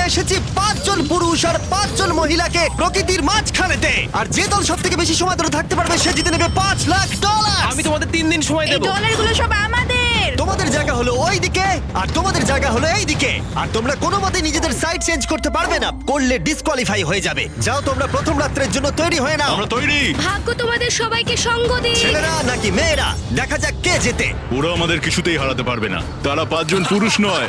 এসেছি 5 জন পুরুষ আর 5 জন মহিলাকে প্রকৃতির মাঝখানেতে, আর যে দল সব থেকে বেশি সময় ধরে থাকতে পারবে সে জিতে নেবে $5,00,000। আমি তোমাদের 3 দিন সময় এই দেব। ডলারগুলো সব আমাদের। তোমাদের জায়গা হলো ওই দিকে আর তোমাদের জায়গা হলো এই দিকে, আর তোমরা কোনো মতে নিজেদের সাইড চেঞ্জ করতে পারবে না, করলে ডিসকোয়ালিফাই হয়ে যাবে। যাও তোমরা প্রথম রাত্রের জন্য তৈরি হয়ে নাও। আমরা তৈরি। ভাগ্য তোমাদের সবাইকে সঙ্গ দিন। ছেলেরা নাকি মেয়েরা, দেখা যাক কে জেতে। ওরা আমাদের কিছুতেই হারাতে পারবে না, তারা 5 জন পুরুষ নয়।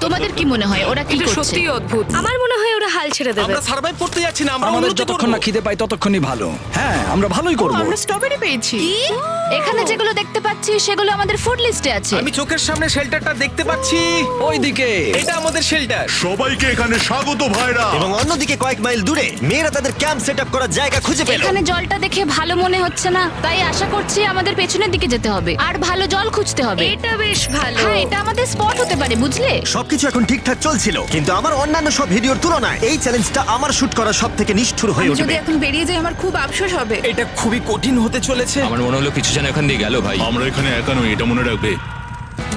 তোমাদের কি মনে হয় ওরা কি এটা করছে? সত্যি অদ্ভুত। আমার মনে হয় ওরা হাল ছেড়ে দেবে। আমরা সার্ভাইভ করতে যাচ্ছি না, আমরা আমাদের উন্নতি যতক্ষণ করব। না খিদে পাই ততক্ষণই ভালো। হ্যাঁ, আমরা ভালোই করব। আমরা স্ট্রবেরি পেয়েছি। কি? এখানে যেগুলো দেখতে পাচ্ছি সেগুলো আমাদের ফুড লিস্টে আছে। আমি চোখের সামনে শেল্টারটা দেখতে পাচ্ছি। ওইদিকে এটা আমাদের শেল্টার। সবাইকে এখানে স্বাগত ভাইরা। এবং অন্যদিকে কয়েক মাইল দূরে মেয়েরা তাদের ক্যাম্প সেট আপ করার জায়গা খুঁজে পেল। এখানে জলটা দেখে ভালো মনে হচ্ছে না, তাই আশা করছি আমাদের পেছনের দিকে যেতে হবে আর ভালো জল খুঁজতে হবে। এটা বেশ ভালো। হ্যাঁ, এটা আমাদের স্পট হতে পারে, বুঝলে? সবকিছু এখন ঠিকঠাক চলছিল, কিন্তু আমার অন্যান্য সব ভিডিওর তুলনায় এই চ্যালেঞ্জটা আমার শুট করা সব থেকে নিষ্ঠুর হয়ে আমি যদি উঠবে। এখন বেরিয়ে যাই আমার খুব আফসোস হবে। এটা খুবই কঠিন হতে চলেছে। আমার মনে হলো কিছু যেন এখান দিয়ে গেল ভাই। আমরা এখানে একা নই, এটা মনে রাখবে।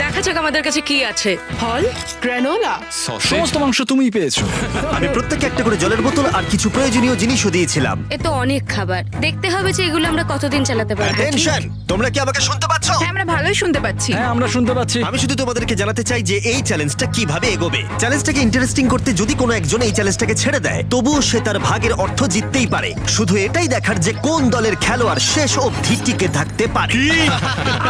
দেখা যাক আমাদের কাছে কি আছে। ফল, গ্রানোলা। সমস্ত মাংস তুমিই পেয়েছো। আমি প্রত্যেককে একটা করে জলের বোতল আর কিছু প্রয়োজনীয় জিনিসও দিয়েছিলাম। এ তো অনেক খাবার। দেখতে হবে যে এগুলো আমরা কতদিন চালাতে পারবো। টেনশন, তোমরা কি আমাকে শুনতে পাচ্ছ? হ্যাঁ, আমরা ভালোই শুনতে পাচ্ছি। হ্যাঁ, আমরা শুনতে পাচ্ছি। আমি শুধু তোমাদেরকে জানাতে চাই যে এই চ্যালেঞ্জটা কিভাবে এগোবে। চ্যালেঞ্জটাকে ইন্টারেস্টিং করতে যদি কোনো একজন এই চ্যালেঞ্জটাকে ছেড়ে দেয়, তবুও সে তার ভাগের অর্থ জিততেই পারে। শুধু এটাই দেখার যে কোন দলের খেলোয়াড় শেষ অবধি টিকে থাকতে পারে।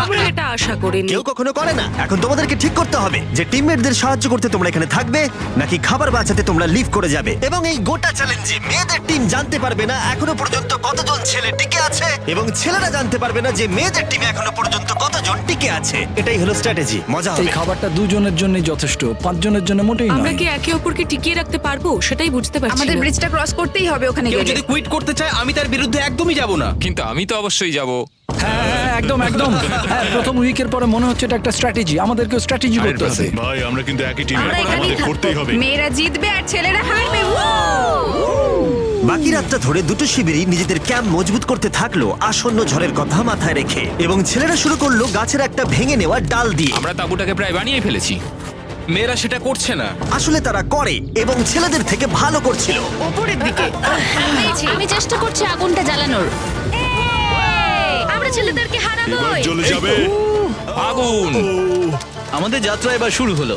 আমরা এটা আশা করিনি। কেউ কখনো করে না। এখন তোমাদেরকে ঠিক করতে হবে যে টিমমেটদের সাহায্য করতে তোমরা এখানে থাকবে নাকি খাবার বাঁচাতে তোমরা লিভ করে যাবে। এবং এই গোটা চ্যালেঞ্জে মেয়েদের টিম জানতে পারবে না এখনো পর্যন্ত কতজন ছেলে টিকে আছে, এবং ছেলেরা জানতে পারবে না যে মেয়েদের টিমে এখনো পর্যন্ত কতজন টিকে আছে। এটাই হলো স্ট্র্যাটেজি। মজা এই হবে। খাবারটা দুজনের জন্যই যথেষ্ট, 5 জনের জন্য মোটেই আমরা নয়। কি একে অপরকে টিকিয়ে রাখতে পারবো সেটাই বুঝতে পারছি আমাদের না। ব্রিজটা ক্রস করতেই হবে ওখানে কেউ গেলে। যদি কুইট করতে চায় আমি তার বিরুদ্ধে একদমই যাব না। কিন্তু আমি তো অবশ্যই যাব। হ্যাঁ, হ্যাঁ, একদম একদম। হ্যাঁ, প্রথম উইকের পরে মনে হচ্ছে এটা একটা স্ট্র্যাটেজি। আমাদেরকেও স্ট্র্যাটেজি করতে হবে। ভাই আমরা কিন্তু একই টিমে, আমরা এখানেই আমাদের থাকবো। করতেই হবে। মেয়েরা জিতবে আর ছেলেরা হারবে। বাকি রাতটা ধরে দুটো শিবিরই নিজেদের ক্যাম্প মজবুত করতে থাকলো আসন্ন ঝড়ের কথা মাথায় রেখে, এবং ছেলেরা শুরু করলো গাছের একটা ভেঙে নেওয়া ডাল দিয়ে। আমরা তাঁবুটাকে প্রায় বানিয়ে ফেলেছি। মেয়েরা সেটা করছে না। আসলে তারা করে এবং ছেলেদের থেকে ভালো করছিল। ওপরের দিকে। আমি চেষ্টা করছি আগুনটা জ্বালানোর। আমরা ছেলেদেরকে এবার হারাবোই। চলে যাবে। আগুন! আমাদের যাত্রা এবার শুরু হলো।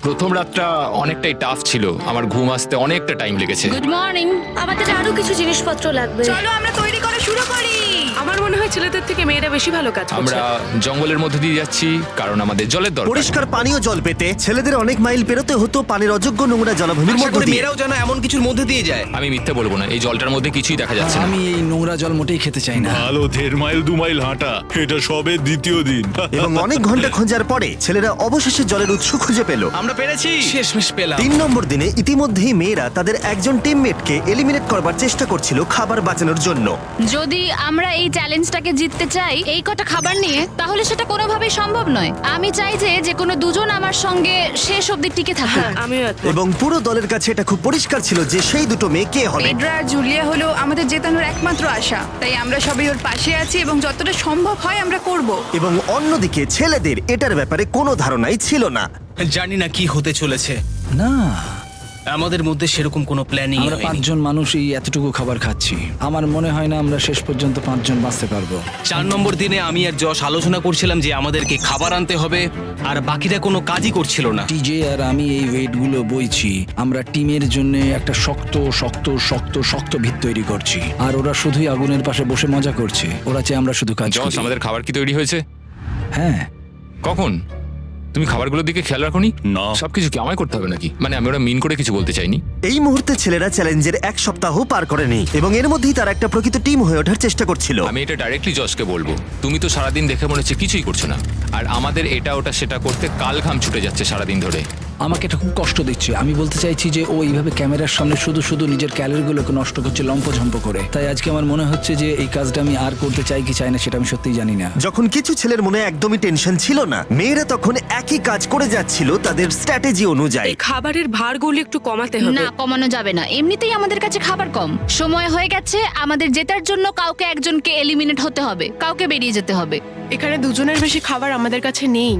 প্রথম রাতটা অনেকটাই টাফ ছিল, আমার ঘুম আসতে অনেকটা টাইম লেগেছে। Good morning. আমাদের আরো কিছু জিনিসপত্র লাগবে। চলো আমরা তৈরি করা শুরু করি। আমার মনে হয় ছেলেদের থেকে মেয়েরা বেশি ভালো কাজ করছে। আমরা জঙ্গলের মধ্যে দিয়ে যাচ্ছি কারণ আমাদের জলের দরকার। পরিষ্কার পানীয় জল পেতে ছেলেদের অনেক মাইল পেরোতে হতো পানির অযোগ্য নোংরা জলাভূমির আশা মধ্য করি দিয়ে। মেয়েরাও যেন এমন কিছুর মধ্যে দিয়ে যায়। আমি মিথ্যে বলবো না, এই জলটার মধ্যে কিছুই দেখা যাচ্ছে না। আমি এই নোংরা জল মোটেই খেতে চাই না। ভালো 1.5 মাইল 2 মাইল হাঁটা, এটা সবে দ্বিতীয় দিন। এবং অনেক ঘন্টা খোঁজার পরে ছেলেরা অবশেষে জলের উৎস খুঁজে পেল। আমরা পেরেছি, শেষমেশ পেলাম। 3 নম্বর দিনে ইতিমধ্যেই মেয়েরা তাদের একজন টিমমেটকে এলিমিনেট করবার চেষ্টা করছিল খাবার বাঁচানোর জন্য। যদি আমরা এই চ্যালেঞ্জটাকে জিততে চাই এই কটা খাবার নিয়ে, তাহলে সেটা কোনোভাবেই সম্ভব নয়। আমি চাই যে কোনো দুজন আমার সঙ্গে শেষ অবধি টিকে থাকুক। হ্যাঁ, আমিও একমত। এবং পুরো দলের কাছে এটা খুব পরিষ্কার ছিল যে সেই দুটো মেয়ে কে হবে। পেড্রা আর জুলিয়া হলো আমাদের জেতানোর একমাত্র আশা, তাই আমরা সবাই ওর পাশে আছি এবং যতটা সম্ভব হয় আমরা করব। এবং অন্যদিকে ছেলেদের এটার ব্যাপারে কোনো ধারণাই ছিল না। জানি না কি হতে চলেছে। না, আমাদের মধ্যে সেরকম কোনো প্ল্যানিং আমরা 5 জন মানুষ এই এতটুকু খাবার খাচ্ছি। আমার মনে হয় না আমরা শেষ পর্যন্ত 5 জন বাঁচতে পারবো। 4 নম্বর দিনে আমি আর যশ আলোচনা করছিলাম যে আমাদেরকে খাবার আনতে হবে, আর বাকিরা কোনো কাজই করছিল না। টিজে আর আমি এই ওয়েটগুলো বইছি। আমরা টিমের জন্য একটা শক্ত শক্ত শক্ত শক্ত ভিত তৈরি করছি, আর ওরা শুধুই আগুনের পাশে বসে মজা করছে। ওরা চাই আমরা শুধু কাজ জস, করি। আমাদের খাবার কি তৈরি হয়েছে? হ্যাঁ, কখন? তুমি খাবারগুলোর দিকে খেয়াল রাখোনি? না। সবকিছু কি আমায় করতে হবে নাকি? মানে আমি ওরা মিন করে কিছু বলতে চাইনি। এই মুহূর্তে ছেলেরা চ্যালেঞ্জের 1 সপ্তাহ পার করেনি এবং এর মধ্যেই তারা একটা প্রকৃত টিম হয়ে ওঠার চেষ্টা করছিল। আমি এটা ডাইরেক্টলি জসকে বলবো। তুমি তো সারাদিন দেখে মনে হচ্ছে কিছুই করছো না, আর আমাদের এটা ওটা সেটা করতে কাল ঘাম ছুটে যাচ্ছে সারাদিন ধরে। আমাকে এটা খুব কষ্ট দিচ্ছে। আমি বলতে চাইছি যে ও এইভাবে ক্যামেরার সামনে শুধু শুধু নিজের ক্যালোরিগুলোকে নষ্ট করছে লম্পঝম্প করে। তাই আজকে আমার মনে হচ্ছে যে এই কাজটা আমি আর করতে চাই কি চাই না সেটা আমি সত্যিই জানি না। যখন কিছু ছেলের মনে একদমই টেনশন ছিল না, মেয়েরা তখন একই কাজ করে যাচ্ছিল তাদের স্ট্র্যাটেজি অনুযায়ী। এই খাবারের ভারগুলো একটু কমাতে হবে। না, কমানো যাবে না। এমনিতেই আমাদের কাছে খাবার কম। সময় হয়ে গেছে আমাদের জেতার জন্য। কাউকে একজনকে এলিমিনেট হতে হবে, কাউকে বেরিয়ে যেতে হবে। এখানে দুজনের বেশি খাবার আমাদের কাছে নেই।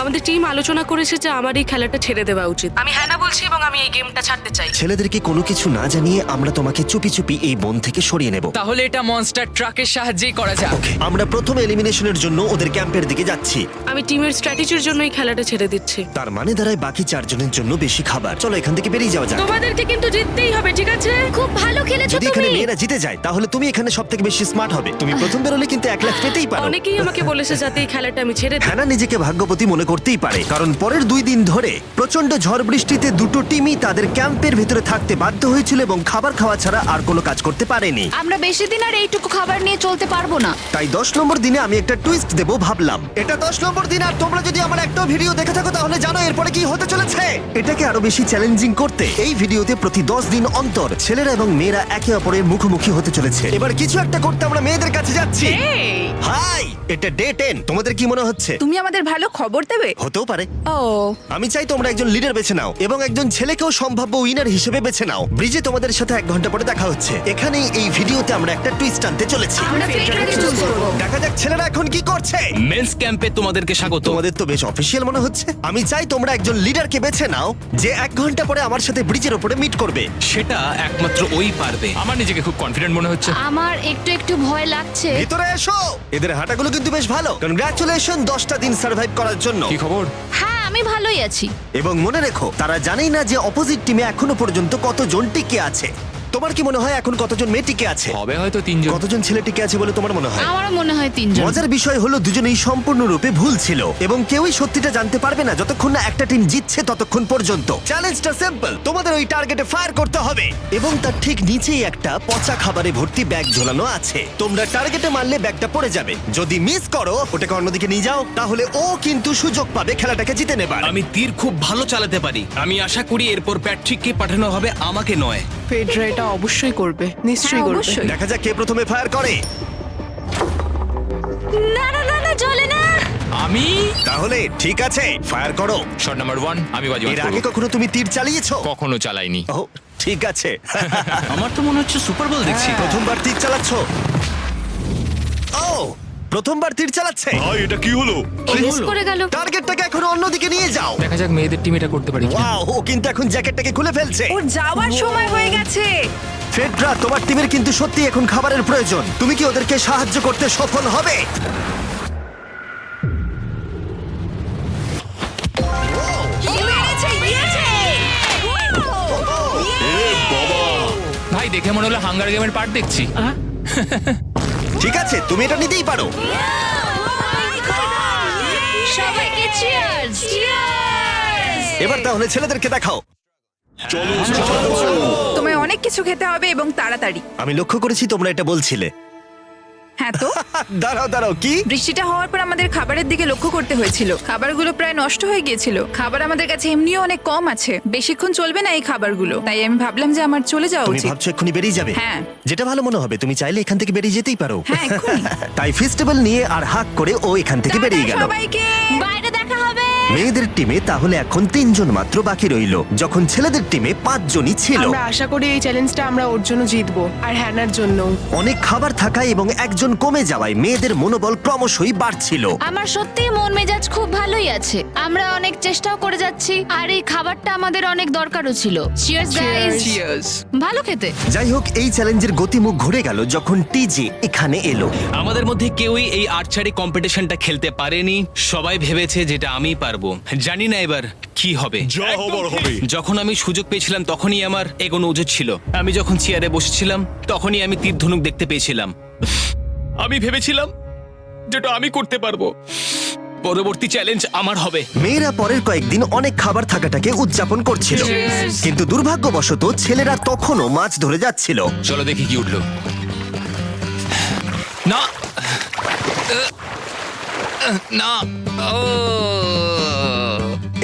আমাদের টিম আলোচনা করেছে যে আমার এই খেলাটা ছেড়ে দেওয়া উচিত। আমি হ্যাঁ না বলছি এবং আমি এই গেমটা ছাড়তে চাই। ছেলেদেরকে কোনো কিছু না জানিয়ে আমরা তোমাকে চুপি চুপি এই বন থেকে সরিয়ে নেব। তাহলে এটা মনস্টার ট্রাকের সাহায্যেই করা যাক। আমরা প্রথম এলিমিনেশনের জন্য ওদের ক্যাম্পের দিকে যাচ্ছি। আমি টিমের স্ট্র্যাটেজির জন্য এই খেলাটা ছেড়ে দিচ্ছি। তার মানে দাঁড়ায় বাকি 4 জনের জন্য বেশি খাবার। চলো এখান থেকে বেরিয়ে যাওয়া যাক। তোমাদেরকে কিন্তু জিততেই হবে, ঠিক আছে? খুব ভালো খেলেছো যদি এখানে তুমি। মেয়েরা জিতে যায় তাহলে তুমি এখানে সব থেকে বেশি স্মার্ট হবে। তুমি প্রথম বেরোলে কিন্তু 1 লাখ পেতেই পারো। অনেকেই আমাকে বলেছে যাতে এই খেলাটা আমি ছেড়ে দিই। হ্যানা নিজেকে ভাগ্যবতী মনে করতেই পারে, কারণ পরের 2 দিন ধরে প্রচন্ড ঝড় বৃষ্টিতে দুটো টিমই তাদের ক্যাম্পের ভিতরে থাকতে বাধ্য হয়েছিল এবং খাবার খাওয়া ছাড়া আর কোনো কাজ করতে পারেনি। আমরা বেশি দিন আর এইটুকু খাবার নিয়ে চলতে পারবো না। তাই 10 নম্বর দিনে আমি একটা টুইস্ট দেব ভাবলাম। এটা 10 নম্বর দিন, আর তোমরা যদি আমার একটা ভিডিও দেখে থাকো তাহলে জানো এরপরে কি হতে চলেছে। এটাকে আরো বেশি চ্যালেঞ্জিং করতে এই ভিডিওতে প্রতি 10 দিন অন্তর ছেলেরা এবং মেয়েরা একে অপরের মুখোমুখি হতে চলেছে। এবার কিছু একটা করতে আমরা মেয়েদের কাছে যাচ্ছি। হাই, এটা ডে 10। তোমাদের কি মনে হচ্ছে? তুমি আমাদের ভালো খবর দেবে? হতেও পারে। ও, আমি চাই তোমরা একজন লিডার বেছে নাও এবং একজন ছেলেকেও সম্ভাব্য উইনার হিসেবে বেছে নাও। ব্রিজে তোমাদের সাথে 1 ঘন্টা পরে দেখা হচ্ছে। এখানেই এই ভিডিওতে আমরা একটা টুইস্ট আনতে চলেছি। আমরা ফেডরারকে চুজ করব। দেখা যাক ছেলেরা এখন কি করছে। মেন্স ক্যাম্পে তোমাদেরকে স্বাগত। তোমাদের তো বেশ অফিসিয়াল মনে হচ্ছে। আমি চাই তোমরা একজন লিডারকে বেছে নাও যে 1 ঘন্টা পরে আমার সাথে ব্রিজের উপরে মিট করবে। সেটা একমাত্র ওই পারবে। আমার নিজেকে খুব কনফিডেন্ট মনে হচ্ছে। আমার একটু একটু ভয় লাগছে। ভিতরে এসো। এদের হাঁটাগুলো কিন্তু বেশ ভালো। কনগ্রাচুলেশন 10টা দিন সার্ভাইভ করার জন্য। কি খবর? হ্যাঁ, আমি ভালোই আছি। এবং মনে রেখো, তারা জানেই না যে অপোজিট টিমে এখনো পর্যন্ত কতজন টিকে আছে। তোমার কি মনে হয় এখন কতজন মেয়ে টিকে আছে? হবে হয়তো 3 জন। কতজন ছেলে টিকে আছে বলে তোমার মনে হয়? আমারও মনে হয় 3 জন। মজার বিষয় হলো দুজনেই সম্পূর্ণরূপে ভুল ছিল এবং কেউই সত্যিটা জানতে পারবে না যতক্ষণ না একটা টিম জিতছে ততক্ষণ পর্যন্ত। চ্যালেঞ্জটা সিম্পল, তোমাদের ওই টার্গেটে ফায়ার করতে হবে এবং তার ঠিক নিচেই একটা পচা খাবারে ভর্তি ব্যাগ ঝোলানো আছে। তোমরা টার্গেটে মারলে ব্যাগটা পড়ে যাবে। যদি মিস করো, ওটাকে অন্যদিকে নিয়ে যাও, তাহলে ও কিন্তু সুযোগ পাবে খেলাটাকে জিতে নেবার। আমি তীর খুব ভালো চালাতে পারি। আমি আশা করি এরপর প্যাট্রিককে পাঠানো হবে, আমাকে নয়। ফেডরা এটা অবশ্যই করবে, নিশ্চয়ই করবে। অবশ্যই। দেখা যাক কে প্রথমে ফায়ার করে। না না না না, চলে না। আমি তাহলে ঠিক আছে, ফায়ার করো। শট নাম্বার 1 আমি বাজি এর আগে কখনো তুমি তীর চালিয়েছো? কখনো চালাইনি। ও ঠিক আছে। আমার তো মনে হচ্ছে সুপার বল দেখছি। প্রথমবার তীর চালাচ্ছ? ও, প্রথমবার তীর চালাচ্ছে। ভাই এটা কি হলো? মিস করে গেল। টার্গেটটাকে এখন অন্যদিকে নিয়ে যাও। দেখা যাক মেয়েদের টিম এটা করতে পারি কিনা। ওয়াও, ও কিন্তু এখন জ্যাকেটটাকে খুলে ফেলছে। ওর যাওয়ার সময় হয়ে গেছে। ফেডরা, তোমার টিমের কিন্তু সত্যি এখন খাবারের প্রয়োজন। তুমি কি ওদেরকে সাহায্য করতে সফল হবে? ভাই দেখে মনে হলো হাঙ্গার গেমের পার্ট দেখছি। ঠিক আছে, তুমি এটা নিতেই পারো। সবাইকে চিয়ার্স। চিয়ার্স। এবার তাহলে ছেলেদেরকে দেখাও। তোমায় অনেক কিছু খেতে হবে এবং তাড়াতাড়ি। আমি লক্ষ্য করেছি তোমরা এটা বলছিলে। হ্যাঁ তো, দাঁড়াও দাঁড়াও, কি? বৃষ্টিটা হওয়ার পর আমাদের খাবারের দিকে লক্ষ্য করতে হয়েছিল। খাবারগুলো প্রায় নষ্ট হয়ে গিয়েছিল। খাবার আমাদের কাছে এমনিও অনেক কম আছে, বেশিক্ষণ চলবে না এই খাবারগুলো। তাই আমি ভাবলাম যে আমার চলে যাওয়া তুমি উচিত। ভাবছো এক্ষুনি বেরিয়ে যাবে? হ্যাঁ। যেটা ভালো মনে হবে। তুমি চাইলে এখান থেকে বেরিয়ে যেতেই পারো। হ্যাঁ, এক্ষুনি। তাই ফেস্টিভ্যাল নিয়ে আর হাক করে ও এখান থেকে বেরিয়ে টাটা গেল। সবাইকে। বাইরে দেখা হবে। মেয়েদের টিমে তাহলে এখন 3 জন মাত্র বাকি রইলো, যখন ছেলেদের টিমে 5 জনই ছিল। আমরা আশা করি এই চ্যালেঞ্জটা আমরা ওর জন্য জিতবো আর হ্যানার জন্য। অনেক খাবার থাকায় এবং একজন কমে যাওয়ায় মেয়েদের মনোবল ক্রমশই বাড়ছিল। আমার সত্যিই মন মেজাজ খুব ভালোই আছে। আমরা অনেক চেষ্টাও করে যাচ্ছি আর এই খাবারটা আমাদের অনেক দরকারও ছিল। Cheers guys. ভালো খেতে। যাই হোক, এই চ্যালেঞ্জের গতিমুখ ঘুরে গেল যখন টিজে এখানে এলো। আমাদের মধ্যে কেউই এই আর্চারি কম্পিটিশনটা খেলতে পারেনি। সবাই ভেবেছে যেটা আমিই পারবো। জানি না এবার কি হবে। যা হবার হবে। যখন আমি সুযোগ পেয়েছিলাম তখনই আমার এগোনো উচিত ছিল। আমি যখন চেয়ারে বসেছিলাম তখনই আমি তীর ধনুক দেখতে পেয়েছিলাম। আমি ভেবেছিলাম যেটা আমি করতে পারবো। পরবর্তী চ্যালেঞ্জ আমার হবে। মেয়েরা পরের কয়েকদিন অনেক খাবার থাকাটাকে উদযাপন করছিল, কিন্তু দুর্ভাগ্যবশত ছেলেরা তখনও মাছ ধরে যাচ্ছিল। চলো দেখি কি উঠলো। না না ও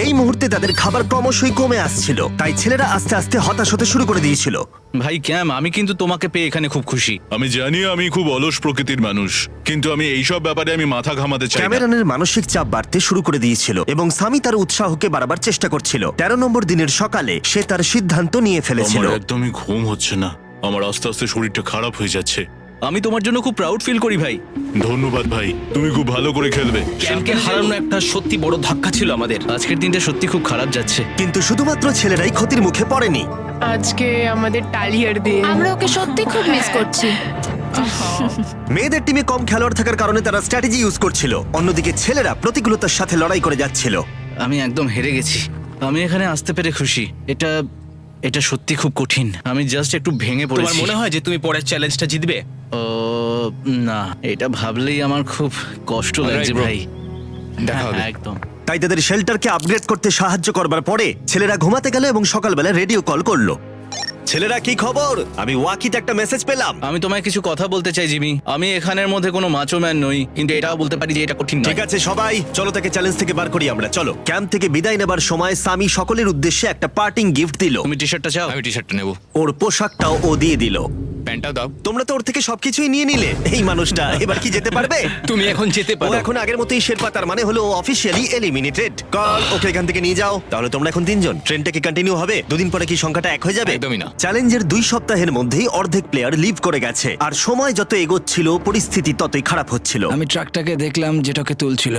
এই মুহূর্তে তাদের খাবার ক্রমশই কমে আসছিল, তাই ছেলেরা আস্তে আস্তে হতাশ হতে শুরু করে দিয়েছিল। ভাই ক্যাম, আমি কিন্তু তোমাকে পেয়ে এখানে খুব খুশি। আমি জানি আমি খুব অলস প্রকৃতির মানুষ, কিন্তু আমি এইসব ব্যাপারে আমি মাথা ঘামাতে চাই না। ক্যামেরনের মানসিক চাপ বাড়তে শুরু করে দিয়েছিল এবং সামি তার উৎসাহকে বাড়াবার চেষ্টা করছিল। 13 নম্বর দিনের সকালে সে তার সিদ্ধান্ত নিয়ে ফেলেছিল। আমার একদমই ঘুম হচ্ছে না। আমার আস্তে আস্তে শরীরটা খারাপ হয়ে যাচ্ছে। আমি তোমার জন্য খুব প্রাউড ফিল করি ভাই। ধন্যবাদ ভাই, তুমি খুব ভালো করে খেলবে। ক্যাম্পকে হারানো একটা সত্যি বড় ধাক্কা ছিল আমাদের। আজকের দিনটা সত্যি খুব খারাপ যাচ্ছে। কিন্তু শুধুমাত্র ছেলেরাই ক্ষতির মুখে পড়েনি। আজকে আমাদের টালিয়ার দিন। আমরা ওকে সত্যি খুব মিস করছি। মেয়েদের টিমে কম খেলোয়াড় থাকার কারণে তারা স্ট্র্যাটেজি ইউজ করছিল, অন্যদিকে ছেলেরা প্রতিকূলতার সাথে লড়াই করে যাচ্ছিল। আমি একদম হেরে গেছি। আমি এখানে আসতে পেরে খুশি। এটা সত্যি খুব কঠিন। আমি জাস্ট একটু ভেঙে পড়েছি। তোমার মনে হয় যে তুমি পরের চ্যালেঞ্জটা জিতবে? ও না, এটা ভাবলেই আমার খুব কষ্ট লাগছে Alright, bro. ভাই। দেখা হবে। হ্যাঁ, একদম। তাই তাদের শেল্টারকে আপগ্রেড করতে সাহায্য করবার পরে ছেলেরা ঘুমাতে গেল এবং সকালবেলা রেডিও কল করলো। ছেলেরা, কি খবর? আমি ওয়াকিতে একটা মেসেজ পেলাম। আমি তোমায় কিছু কথা বলতে চাই জিমি। আমি এখানের মধ্যে কোনো মাচো ম্যান নই, কিন্তু এটাও বলতে পারি যে এটা কঠিন নয়। ঠিক আছে সবাই, চলো তাকে চ্যালেঞ্জ থেকে বার করি আমরা। চলো। ক্যাম্প থেকে বিদায় নেবার সময় সামি সকলের উদ্দেশ্যে একটা পার্টিং গিফট দিল। তুমি টি শার্টটা চাও? আমি টি শার্টটা নেবো, ওর পোশাকটাও ও দিয়ে দিল। প্যান্টটাও দাও। তোমরা তো ওর থেকে সবকিছুই নিয়ে নিলে। এই মানুষটা এবার কি যেতে পারবে? তুমি এখন যেতে ও পারো। এখন আগের মতোই শেরপা, তার মানে হলো অফিসিয়ালি এলিমিনেটেড। কল ওকে এখান থেকে নিয়ে যাও। তাহলে তোমরা এখন 3 জন। ট্রেনটা কি কন্টিনিউ হবে? দুদিন পরে কি সংখ্যাটা 1 হয়ে যাবে? একদমই না। চ্যালেঞ্জের 2 সপ্তাহের মধ্যেই অর্ধেক প্লেয়ার লিভ করে গেছে, আর সময় যত এগোচ্ছিল পরিস্থিতি ততই খারাপ হচ্ছিল। আমি ট্রাকটাকে দেখলাম যেটাকে তুলছিল।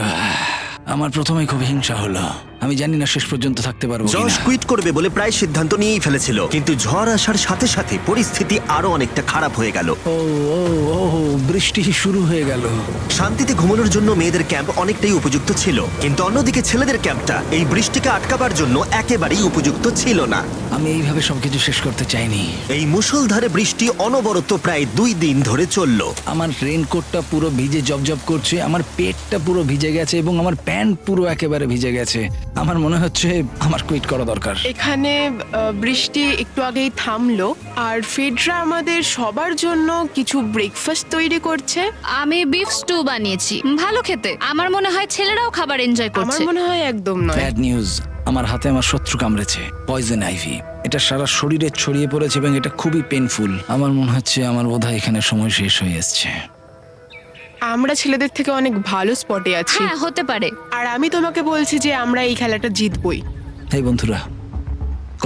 আমার প্রথমেই খুব হিংসা হলো। আমি জানি না শেষ পর্যন্ত থাকতে পারবো জশ কিনা। কুইট করবে বলে প্রায় সিদ্ধান্ত নিয়েই ফেলেছিল, কিন্তু ঝড় আসার সাথে সাথে পরিস্থিতি আরো অনেকটা খারাপ হয়ে গেল। ও ও ও বৃষ্টি শুরু হয়ে গেল। শান্তিতে ঘুমানোর জন্য মেয়েদের ক্যাম্প অনেকটাই উপযুক্ত ছিল, কিন্তু অন্যদিকে ছেলেদের ক্যাম্পটা এই বৃষ্টিকে আটকাবার জন্য একেবারেই উপযুক্ত ছিল না। আমি এইভাবে সবকিছু শেষ করতে চাইনি। এই মুষলধারে বৃষ্টি অনবরত প্রায় 2 দিন ধরে চলল। আমার রেনকোটটা পুরো ভিজে জবজব করছে, আমার পেটটা পুরো ভিজে গেছে এবং আমার প্যান্ট পুরো একেবারে ভিজে গেছে। আমার মনে হচ্ছে আমার কুইট করা দরকার। এখানে বৃষ্টি একটু আগেই থামলো, আর ফেডরা আমাদের সবার জন্য কিছু ব্রেকফাস্ট তৈরি করছে। আমি বিফ স্টু বানিয়েছি, ভালো খেতে। আমার মনে হয় ছেলেরাও খাবার এনজয় আমার করছে। মনে হয় একদম নয়। ব্যাড নিউজ, আমার হাতে আমার শত্রু কামড়েছে, পয়জন আইভি। এটা সারা শরীরে ছড়িয়ে পড়েছে এবং এটা খুবই পেইনফুল। আমার মনে হচ্ছে আমার বোধহয় এখানে সময় শেষ হয়ে এসছে। আমরা ছেলেদের থেকে অনেক ভালো স্পটে আছি, হ্যাঁ, হতে পারে। আর আমি তোমাকে বলছি যে আমরা এই খেলাটা জিতবই। এই বন্ধুরা,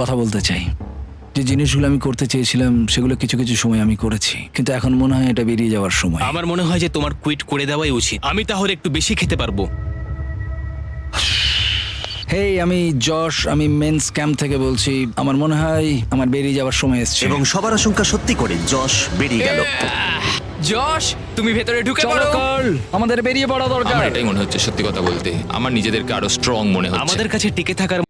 কথা বলতে চাই। যে জিনিসগুলো আমি করতে চেয়েছিলাম সেগুলো কিছু কিছু সময় আমি করেছি, কিন্তু এখন মনে হয় এটা বেরিয়ে যাওয়ার সময়। আমার মনে হয় যে তোমার কুইট করে দেওয়াই উচিত। আমি তাহলে একটু বেশি খেতে পারবো। হেই, আমি যশ, আমি মেন্স ক্যাম্প থেকে বলছি। আমার মনে হয় আমার বেরিয়ে যাওয়ার সময় এসছে। এবং সবার আশঙ্কা সত্যি করে যশ বেরিয়ে গেল। যশ, তুমি ভেতরে ঢুকে চলো পড়ো। কার্ল, আমাদের বেরিয়ে পড়া দরকার। আমার এটাই মনে হচ্ছে, সত্যি কথা বলতে আমার নিজেদেরকে আরো স্ট্রং মনে হচ্ছে। আমাদের কাছে টিকে থাকার